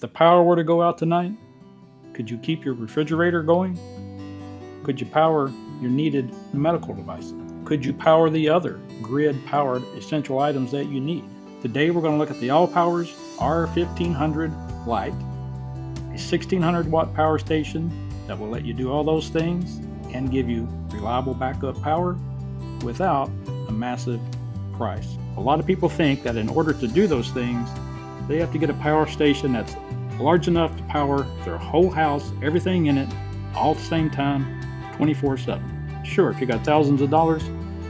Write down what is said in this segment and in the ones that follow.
the power were to go out tonight, could you keep your refrigerator going? Could you power your needed medical devices? Could you power the other grid-powered essential items that you need? Today we're going to look at the Allpowers R1500 Lite, a 1600 watt power station that will let you do all those things and give you reliable backup power without a massive price. A lot of people think that in order to do those things, they have to get a power station that's large enough to power their whole house, everything in it, all at the same time, 24/7. Sure, if you got thousands of dollars,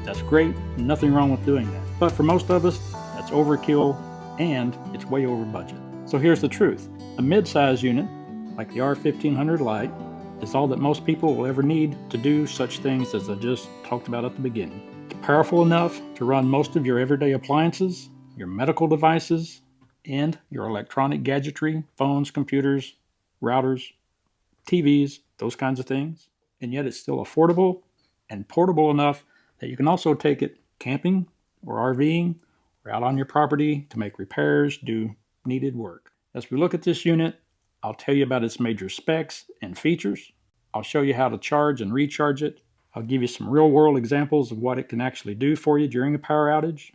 that's great, nothing wrong with doing that. But for most of us, that's overkill and it's way over budget. So here's the truth. A mid-size unit, like the R1500 Lite, is all that most people will ever need to do such things as I just talked about at the beginning. It's powerful enough to run most of your everyday appliances, your medical devices, and your electronic gadgetry, phones, computers, routers, TVs, those kinds of things. And yet it's still affordable and portable enough that you can also take it camping or RVing or out on your property to make repairs, do needed work. As we look at this unit, I'll tell you about its major specs and features. I'll show you how to charge and recharge it. I'll give you some real-world examples of what it can actually do for you during a power outage,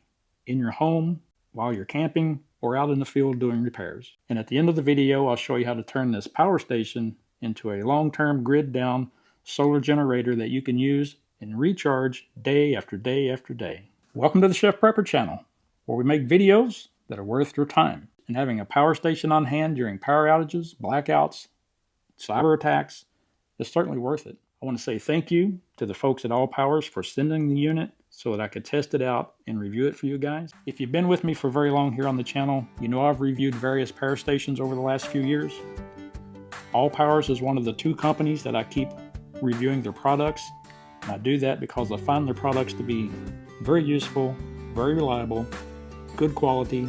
in your home, while you're camping, or out in the field doing repairs. And at the end of the video, I'll show you how to turn this power station into a long-term grid-down solar generator that you can use and recharge day after day after day. Welcome to the Cheffprepper channel, where we make videos that are worth your time. And having a power station on hand during power outages, blackouts, cyber attacks is certainly worth it. I want to say thank you to the folks at Allpowers for sending the unit so that I could test it out and review it for you guys. If you've been with me for very long here on the channel, you know I've reviewed various power stations over the last few years. Allpowers is one of the two companies that I keep reviewing their products. And I do that because I find their products to be very useful, very reliable, good quality,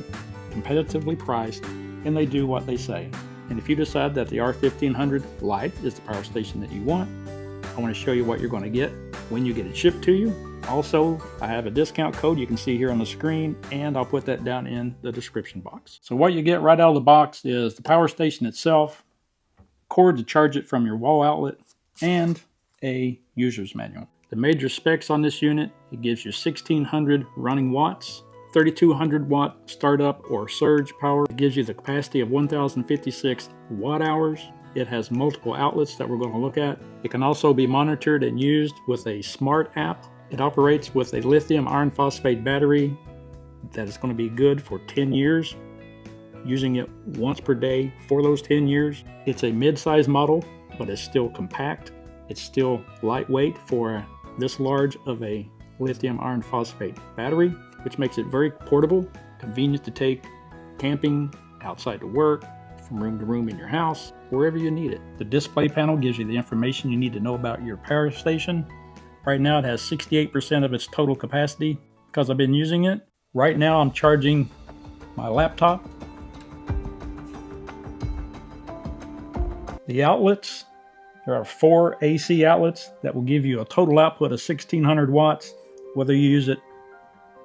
competitively priced, and they do what they say. And if you decide that the R1500 Lite is the power station that you want, I want to show you what you're going to get when you get it shipped to you. Also, I have a discount code you can see here on the screen, and I'll put that down in the description box. So what you get right out of the box is the power station itself, cord to charge it from your wall outlet, and a user's manual. The major specs on this unit, it gives you 1600 running watts, 3200 watt startup or surge power. It gives you the capacity of 1056 watt hours. It has multiple outlets that we're going to look at. It can also be monitored and used with a smart app. It operates with a lithium iron phosphate battery that is going to be good for 10 years, using it once per day for those 10 years. It's a mid-size model, but it's still compact. It's still lightweight for this large of a lithium iron phosphate battery, which makes it very portable, convenient to take camping, outside to work, from room to room in your house, wherever you need it. The display panel gives you the information you need to know about your power station. Right now it has 68% of its total capacity. Because I've been using it, right now I'm charging my laptop. The outlets, there are 4 AC outlets that will give you a total output of 1600 watts, whether you use it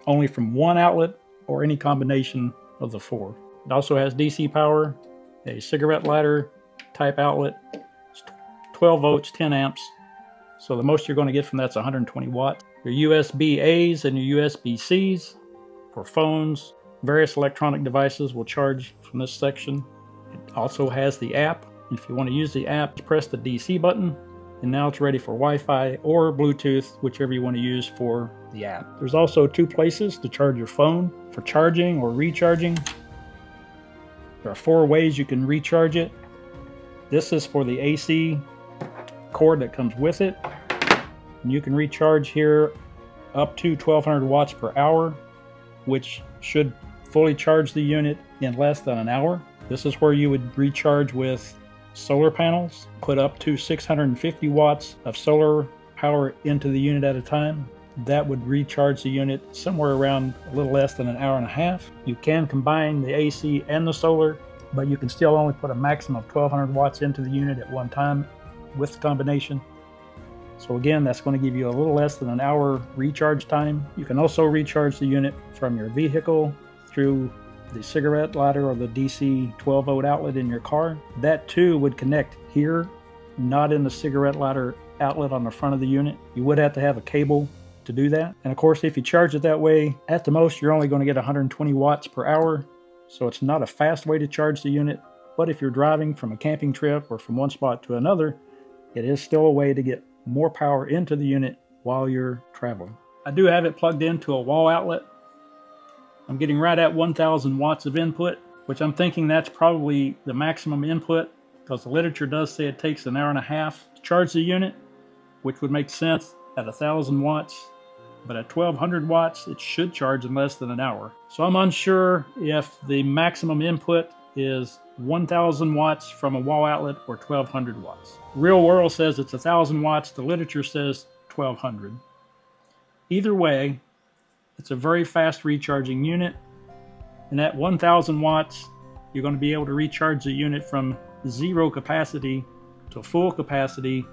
only from one outlet or any combination of the 4. It also has DC power, a cigarette lighter type outlet, 12 volts, 10 amps. So the most you're going to get from that's 120 watts. Your USB-A's and your USB-C's for phones, various electronic devices will charge from this section. It also has the app. If you want to use the app, press the DC button, and now it's ready for Wi-Fi or Bluetooth, whichever you want to use for the app. There's also 2 places to charge your phone for charging or recharging. There are 4 ways you can recharge it. This is for the AC cord that comes with it. And you can recharge here up to 1200 watts per hour, which should fully charge the unit in less than an hour. This is where you would recharge with solar panels, put up to 650 watts of solar power into the unit at a time. That would recharge the unit somewhere around a little less than an hour and a half. You can combine the AC and the solar, but you can still only put a maximum of 1200 watts into the unit at one time with the combination. So again, that's going to give you a little less than an hour recharge time. You can also recharge the unit from your vehicle through the cigarette lighter or the DC 12 volt outlet in your car, that too would connect here, not in the cigarette lighter outlet on the front of the unit. You would have to have a cable to do that. And of course, if you charge it that way, at the most, you're only going to get 120 watts per hour. So it's not a fast way to charge the unit. But if you're driving from a camping trip or from one spot to another, it is still a way to get more power into the unit while you're traveling. I do have it plugged into a wall outlet. I'm getting right at 1000 watts of input, which I'm thinking that's probably the maximum input, because the literature does say it takes an hour and a half to charge the unit, which would make sense at 1000 watts. But at 1200 watts, it should charge in less than an hour. So I'm unsure if the maximum input is 1000 watts from a wall outlet or 1200 watts. Real world says it's 1000 watts. The literature says 1200. Either way, it's a very fast recharging unit. And at 1000 watts, you're going to be able to recharge the unit from zero capacity to full capacity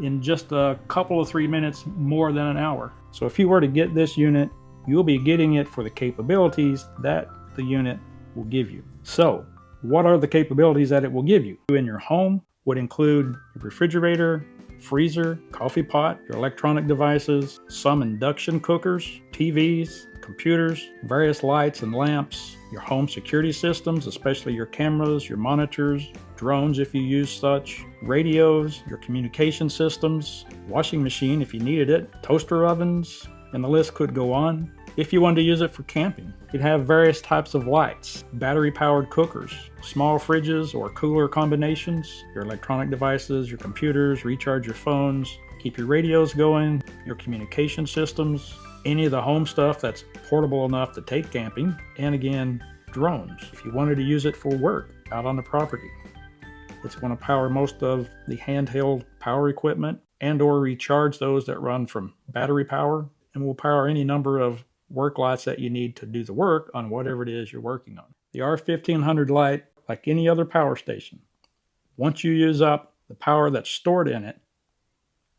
in just a couple of 3 minutes, more than an hour. So if you were to get this unit, you'll be getting it for the capabilities that the unit will give you. So what are the capabilities that it will give you? In your home would include your refrigerator, freezer, coffee pot, your electronic devices, some induction cookers, TVs, computers, various lights and lamps, your home security systems, especially your cameras, your monitors, drones if you use such, radios, your communication systems, washing machine if you needed it, toaster ovens, and the list could go on. If you wanted to use it for camping, you'd have various types of lights, battery-powered cookers, small fridges or cooler combinations, your electronic devices, your computers, recharge your phones, keep your radios going, your communication systems, any of the home stuff that's portable enough to take camping, and again, drones, if you wanted to use it for work out on the property. It's going to power most of the handheld power equipment and or recharge those that run from battery power, and will power any number of work lights that you need to do the work on whatever it is you're working on. The R1500 Lite, like any other power station, once you use up the power that's stored in it,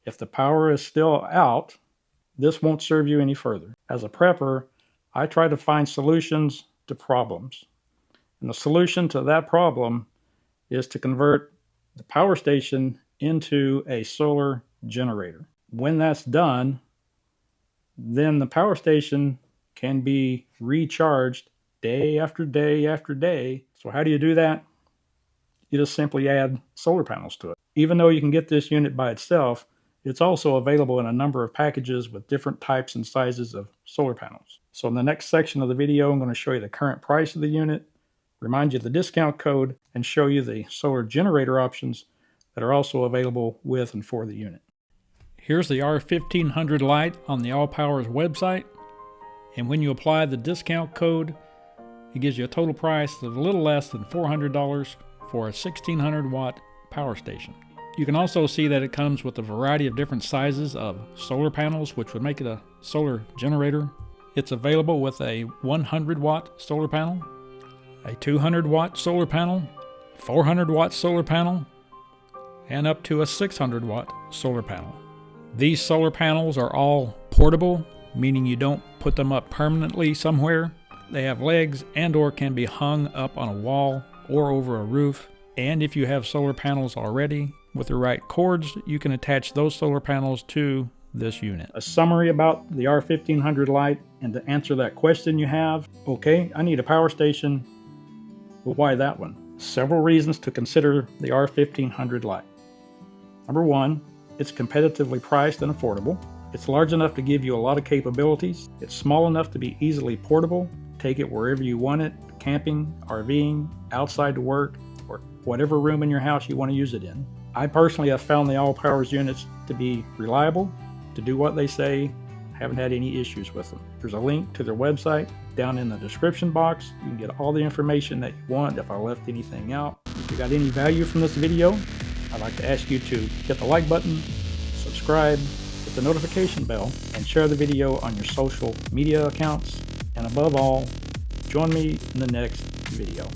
if the power is still out, this won't serve you any further. As a prepper, I try to find solutions to problems. And the solution to that problem is to convert the power station into a solar generator. When that's done, then the power station can be recharged day after day after day. So how do you do that? You just simply add solar panels to it. Even though you can get this unit by itself, it's also available in a number of packages with different types and sizes of solar panels. So in the next section of the video, I'm going to show you the current price of the unit, remind you of the discount code, and show you the solar generator options that are also available with and for the unit. Here's the R1500 Lite on the Allpowers website, and when you apply the discount code, it gives you a total price of a little less than $400 for a 1600 watt power station. You can also see that it comes with a variety of different sizes of solar panels, which would make it a solar generator. It's available with a 100 watt solar panel, a 200 watt solar panel, 400 watt solar panel, and up to a 600 watt solar panel. These solar panels are all portable, meaning you don't put them up permanently somewhere. They have legs and or can be hung up on a wall or over a roof. And if you have solar panels already, with the right cords, you can attach those solar panels to this unit. A summary about the R1500 Lite, and to answer that question you have, okay, I need a power station, but why that one? Several reasons to consider the R1500 Lite. Number one, it's competitively priced and affordable. It's large enough to give you a lot of capabilities. It's small enough to be easily portable. Take it wherever you want it, camping, RVing, outside to work, or whatever room in your house you want to use it in. I personally have found the Allpowers units to be reliable, to do what they say, haven't had any issues with them. There's a link to their website down in the description box. You can get all the information that you want if I left anything out. If you got any value from this video, I'd like to ask you to hit the like button, subscribe, hit the notification bell, and share the video on your social media accounts. And above all, join me in the next video.